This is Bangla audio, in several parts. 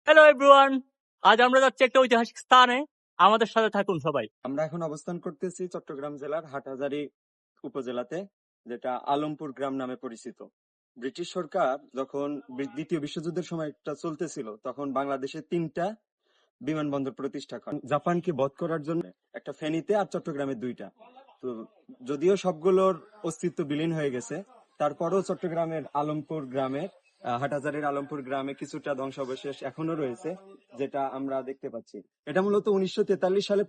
হ্যালো এভরিওয়ান, আজ আমরা যাচ্ছি একটা ঐতিহাসিক স্থানে। আমাদের সাথে থাকুন সবাই। আমরা এখন অবস্থান করতেছি চট্টগ্রাম জেলার হাটহাজারী উপজেলাতে, যেটা আলমপুর গ্রাম নামে পরিচিত। ব্রিটিশ সরকার যখন দ্বিতীয় বিশ্বযুদ্ধের সময়টা চলতেছিল, তখন বাংলাদেশে 3টা বিমানবন্দর প্রতিষ্ঠা করেন জাপানকে বধ করার জন্য, একটা ফেনীতে আর চট্টগ্রামে 2টা। তো যদিও সবগুলোর অস্তিত্ব বিলীন হয়ে গেছে, তারপরেও চট্টগ্রামের আলমপুর গ্রামে, হাটহাজারীর আলমপুর গ্রামে কিছুটা ধ্বংসাবশেষ এখনো রয়েছে, যেটা আমরা দেখতে পাচ্ছি। এটা মূলত 1943 সালে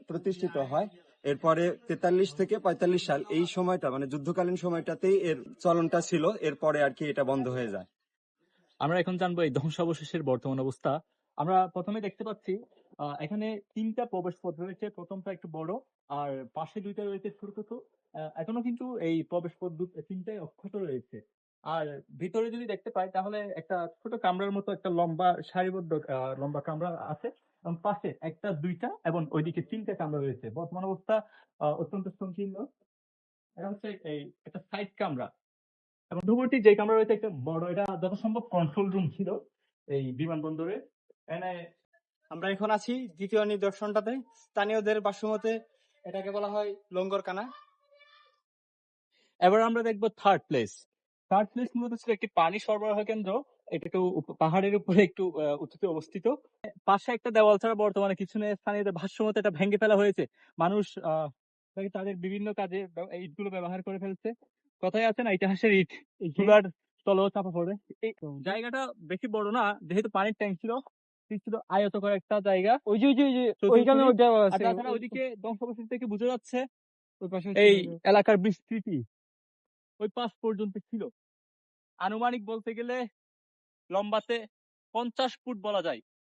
প্রতিষ্ঠিত হয়। এরপরে 43 থেকে 45 সাল এই সময়টা, মানে যুদ্ধকালীন সময়টাতেই এর চলনটা ছিল। এরপরে আর কি এটা বন্ধ হয়ে যায়। আমরা এখন জানবো এই ধ্বংসাবশেষের বর্তমান অবস্থা। আমরা প্রথমে দেখতে পাচ্ছি এখানে 3টা প্রবেশ পথ রয়েছে। প্রথমটা একটু বড়, আর পাশে 2টা রয়েছে ছোট ছোট। এখনো কিন্তু এই প্রবেশ পথ 3টাই অক্ষত রয়েছে। আর ভিতরে যদি দেখতে পাই তাহলে একটা ছোট কামরার মতো একটা লম্বা সারিবদ্ধ লম্বা কামরা আছে, এবং পাশে 1টা 2টা এবং ওইদিকে 3টা কামরা রয়েছে। বর্তমান অবস্থা অত্যন্ত সংকীর্ণ। এটা হচ্ছে এই একটা সাইড কামরা, এবং মধ্যবর্তী যে কামরা রয়েছে একটা বড়, এটা যত সম্ভব কন্ট্রোল রুম ছিল এই বিমানবন্দরে। এখানে আমরা এখন আছি দ্বিতীয় নিদর্শনটাতে। স্থানীয়দের ভাষ্যমতে এটাকে বলা হয় লঙ্গরখানা। এবার আমরা দেখবো থার্ড প্লেস। থার্ড প্লেস মূলত ছিল একটি পানি সরবরাহ কেন্দ্র। এটা একটু পাহাড়ের উপরে একটু উঁচুতে অবস্থিত। পাশে একটা দেওয়াল ছাড়া বর্তমানে কিছু নেই। স্থানীয়দের ভাষ্যমতে এটা ভেঙে ফেলা হয়েছে। মানুষ তাদের বিভিন্ন কাজে এই ইটগুলো ব্যবহার করে ফেলছে। কথায় আছে না, ইতিহাসের ইট চুলার তলেও চাপা পড়ে। এই জায়গাটা বেশি বড় না, যেহেতু পানির ট্যাঙ্ক ছিল। ছিল আয়তকার একটা জায়গা। ওই যে ওইখানে চতুর্দিকে। ওইটা আর আছে। তাছাড়া ওইদিকে ধ্বংসাবশেষ থেকে বোঝা যাচ্ছে ওই পাশে এই এলাকার বিস্তৃতি ওই পাশ পর্যন্ত ছিল। আনুমানিক বলতে গেলে লম্বাতে 50 ফুট বলা যায়।